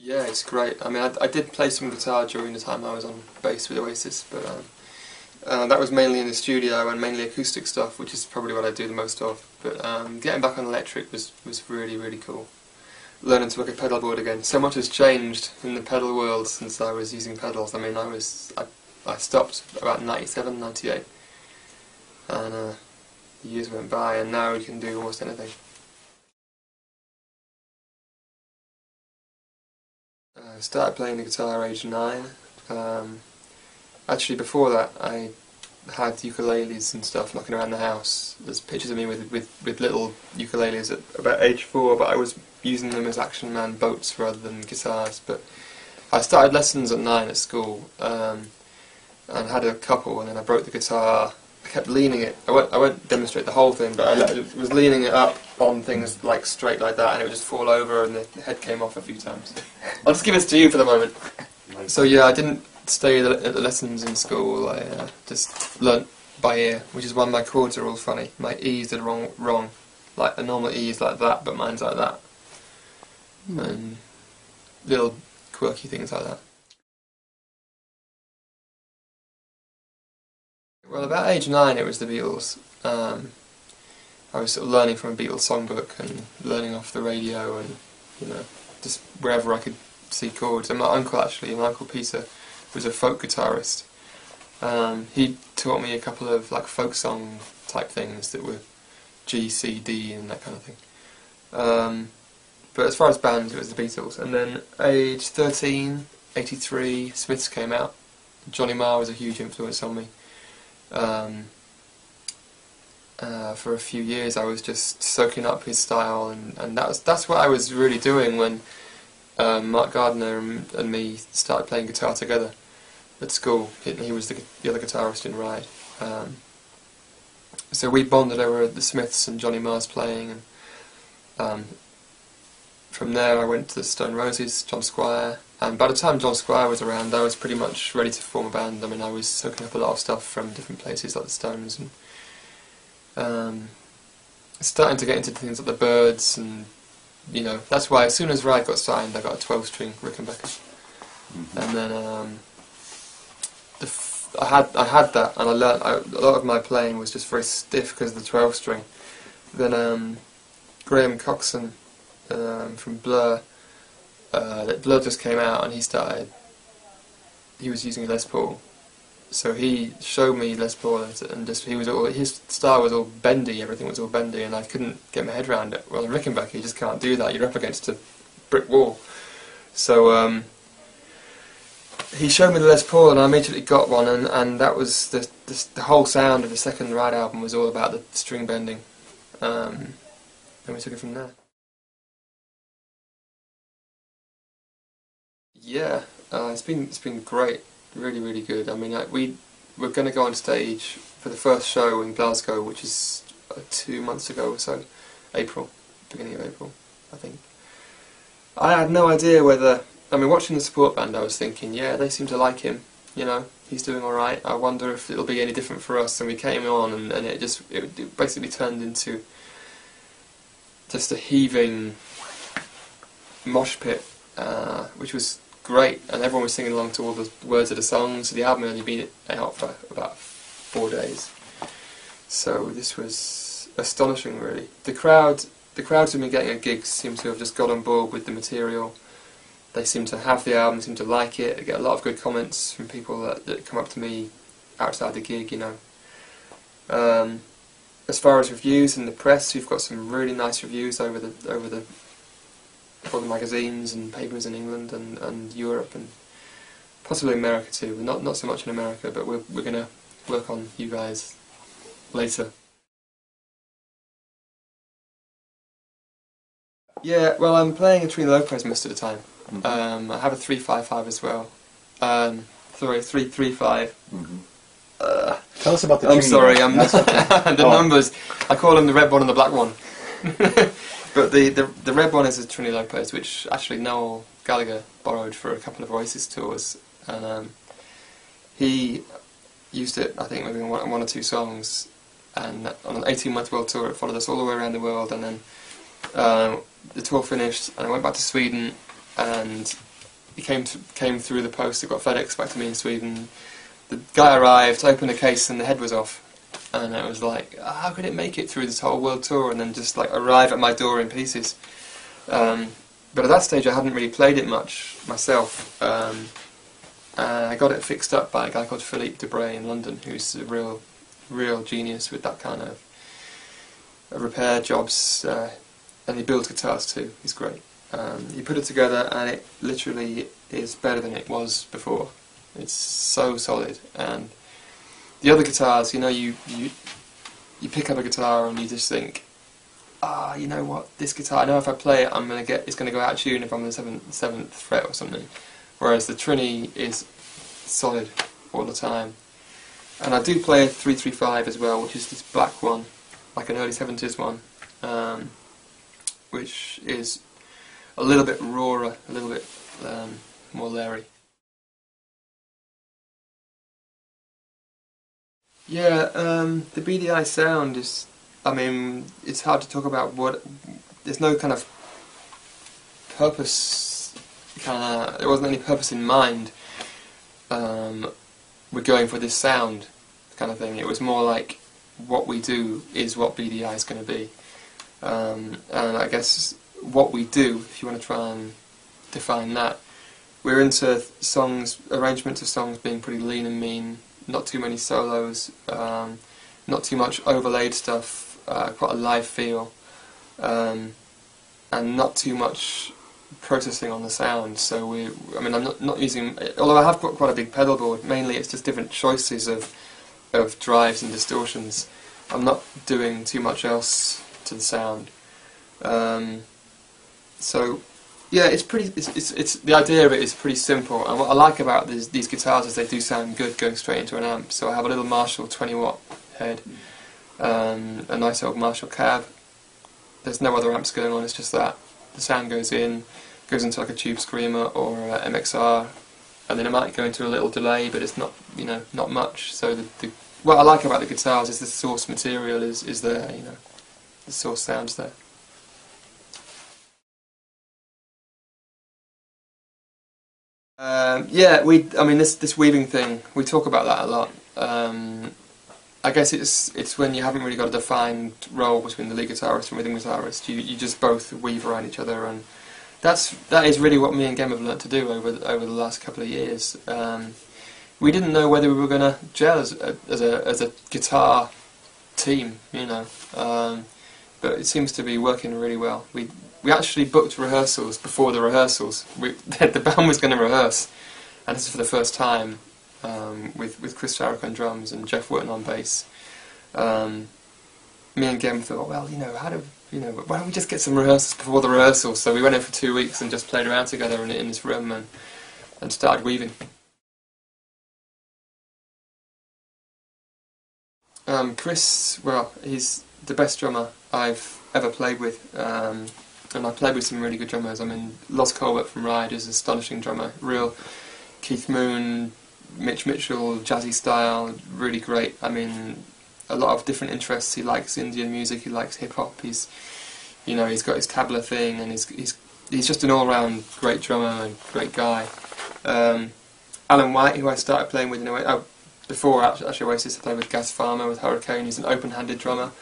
Yeah, it's great. I mean, I did play some guitar during the time I was on bass with Oasis, but that was mainly in the studio and mainly acoustic stuff, which is probably what I do the most of. But getting back on electric was really, really cool. Learning to work a pedal board again. So much has changed in the pedal world since I was using pedals. I mean, I stopped about 97, 98, and the years went by, and now you can do almost anything. I started playing the guitar at age 9. Actually, before that, I had ukuleles and stuff knocking around the house. There's pictures of me with little ukuleles at about age 4, but I was using them as Action Man boats rather than guitars. But I started lessons at 9 at school, and had a couple, and then I broke the guitar. I kept leaning it. I won't demonstrate the whole thing, but I was leaning it up on things like straight like that, and it would just fall over, and the head came off a few times. I'll just give this to you for the moment. So yeah, I didn't stay at the lessons in school. I just learnt by ear, which is why my chords are all funny. My E's are wrong. Like a normal E is like that, but mine's like that. And little quirky things like that. Well, about age 9 it was the Beatles. I was sort of learning from a Beatles songbook and learning off the radio and, you know, just wherever I could see chords. And my uncle Peter, was a folk guitarist. He taught me a couple of like folk song type things that were G, C, D and that kind of thing. But as far as bands, it was the Beatles. And then age 13, 83, Smiths came out. Johnny Marr was a huge influence on me. For a few years I was just soaking up his style, and that's what I was really doing when Mark Gardner and me started playing guitar together at school. He was the other guitarist in Ride. So we bonded over the Smiths and Johnny Marr's playing, and from there I went to the Stone Roses, John Squire, and by the time John Squire was around I was pretty much ready to form a band. I mean, I was soaking up a lot of stuff from different places like the Stones, and starting to get into things like the Byrds, and you know, that's why as soon as Ride got signed I got a 12-string Rickenbacker. And then I had that, and I learnt a lot of my playing was just very stiff because of the 12-string. Then Graham Coxon from Blur, Blur just came out, and he was using Les Paul, so he showed me Les Paul, and just his style was all bendy, everything was all bendy, and I couldn't get my head around it. Well, in Rickenbacker you just can't do that, you're up against a brick wall. So he showed me the Les Paul, and I immediately got one, and that was the whole sound of the second Ride album was all about the string bending, and we took it from there. Yeah, it's been great, really good. I mean, we're going to go on stage for the first show in Glasgow, which is 2 months ago or so, beginning of April, I think. I had no idea whether. I mean, watching the support band, I was thinking, yeah, they seem to like him. You know, he's doing all right. I wonder if it'll be any different for us. And we came on, and it basically turned into just a heaving mosh pit, which was great, and everyone was singing along to all the words of the songs. The album had only been out for about 4 days, so this was astonishing, really. The crowds who've been getting at gigs seem to have just got on board with the material. They seem to have the album, seem to like it. I get a lot of good comments from people that come up to me outside the gig, you know. As far as reviews in the press, we've got some really nice reviews over the magazines and papers in England and Europe and possibly America too. Not so much in America, but we're going to work on you guys later. Yeah, well, I'm playing a Trina Lopez most of the time. I have a 355 as well. Sorry, 335. Tell us about the I'm sorry, the numbers. I call them the red one and the black one. But the red one is a Trini Lopez, which actually Noel Gallagher borrowed for a couple of Oasis tours, and he used it, I think, maybe in one or two songs, and on an 18-month world tour it followed us all the way around the world, and then the tour finished, and I went back to Sweden, and It came through the post. It got FedEx back to me in Sweden. The guy arrived, opened the case, and the head was off. And I was like, how could it make it through this whole world tour and then just like arrive at my door in pieces? But at that stage I hadn't really played it much myself. I got it fixed up by a guy called Philippe Debray in London, who's a real genius with that kind of repair jobs, and he builds guitars too. He's great. He put it together and it literally is better than it was before. It's so solid. And the other guitars, you know, you pick up a guitar and you just think, you know what, this guitar, I know if I play it, it's gonna go out of tune if I'm on the seventh fret or something. Whereas the Trini is solid all the time. And I do play a 335 as well, which is this black one, like an early 70s one, which is a little bit rawer, a little bit more leery. Yeah, the Beady Eye sound is, I mean, it's hard to talk about there's no kind of purpose, there wasn't any purpose in mind. We're going for this sound kind of thing. It was more like what we do is what Beady Eye is going to be. And I guess what we do, if you want to try and define that, we're into songs, arrangements of songs being pretty lean and mean, not too many solos, not too much overlaid stuff, quite a live feel, and not too much processing on the sound. So I'm not using, although I have got quite a big pedal board, mainly it's just different choices of drives and distortions. I'm not doing too much else to the sound. So yeah, it's the idea of it is pretty simple, and what I like about these guitars is they do sound good going straight into an amp. So I have a little Marshall 20-watt head, a nice old Marshall cab. There's no other amps going on, it's just that. The sound goes into like a tube screamer or a MXR, and then it might go into a little delay, but it's not, you know, not much. So what I like about the guitars is the source material is there, you know, the source sound's there. Yeah, I mean this weaving thing, we talk about that a lot. I guess it's when you haven't really got a defined role between the lead guitarist and rhythm guitarist. You just both weave around each other, and that is really what me and Gem have learnt to do over the last couple of years. We didn't know whether we were going to gel as a guitar team, you know, but it seems to be working really well. We actually booked rehearsals before the rehearsals. The band was going to rehearse, and this is for the first time, with Chris Sharrock on drums and Jeff Wharton on bass. Me and Gem thought, well, you know, why don't we just get some rehearsals before the rehearsals? So we went in for 2 weeks and just played around together in this room and started weaving. Chris, well, he's the best drummer I've ever played with. And I played with some really good drummers. I mean, Los Colbert from Ride is an astonishing drummer. Real Keith Moon, Mitch Mitchell, jazzy style, really great. I mean, a lot of different interests. He likes Indian music, he likes hip hop. He's got his tabla thing, and he's just an all-round great drummer and great guy. Alan White, who I started playing with before actually Oasis, I played with Gaz Farmer with Hurricane. He's an open-handed drummer,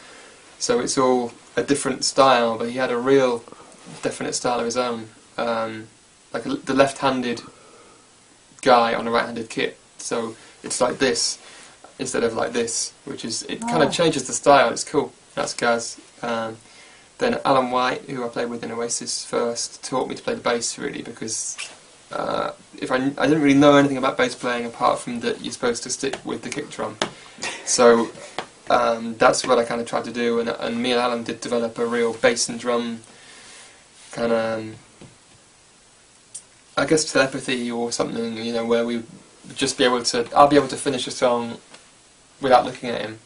so it's all a different style, but he had a real definite style of his own, like the left-handed guy on a right-handed kit. So it's like this instead of like this, which is, it kind of changes the style. It's cool. That's Gaz. Then Alan White, who I played with in Oasis first, taught me to play the bass really, because I didn't really know anything about bass playing apart from that you're supposed to stick with the kick drum. So that's what I kind of tried to do, and me and Alan did develop a real bass and drum kind of, I guess, telepathy or something, you know, where we just I'll be able to finish a song without looking at him.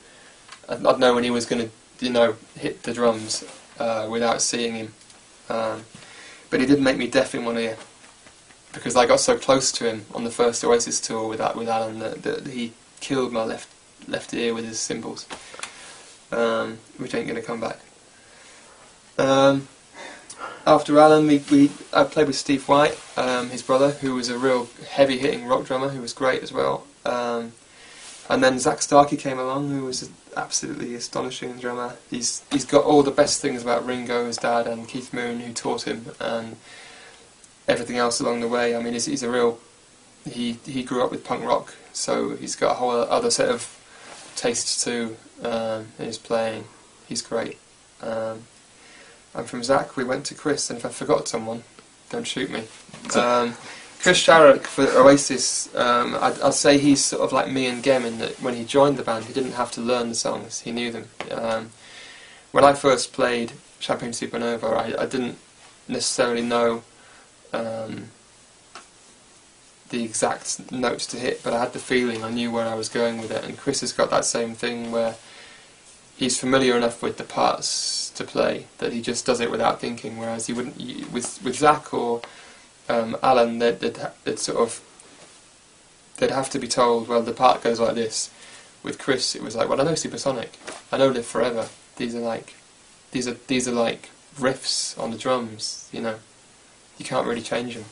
I'd know when he was going to, you know, hit the drums without seeing him. But he did make me deaf in one ear, because I got so close to him on the first Oasis tour with Alan that he killed my left ear with his cymbals, which ain't going to come back. after Alan, I played with Steve White, his brother, who was a real heavy-hitting rock drummer, who was great as well. And then Zach Starkey came along, who was an absolutely astonishing drummer. He's got all the best things about Ringo, his dad, and Keith Moon, who taught him, and everything else along the way. I mean, he's a real... He grew up with punk rock, so he's got a whole other set of tastes too in his playing. He's great. And from Zach, we went to Chris, and if I forgot someone, don't shoot me. Chris Sharrock for Oasis, I'd say he's sort of like me and Gem in that when he joined the band, he didn't have to learn the songs, he knew them. When I first played Champagne Supernova, I didn't necessarily know the exact notes to hit, but I had the feeling, I knew where I was going with it, and Chris has got that same thing where he's familiar enough with the parts to play that he just does it without thinking, whereas he wouldn't, with Zach or Alan, they'd have to be told, well, the part goes like this. With Chris, it was like, well, I know Supersonic, I know Live Forever. These are like riffs on the drums, you know. You can't really change them.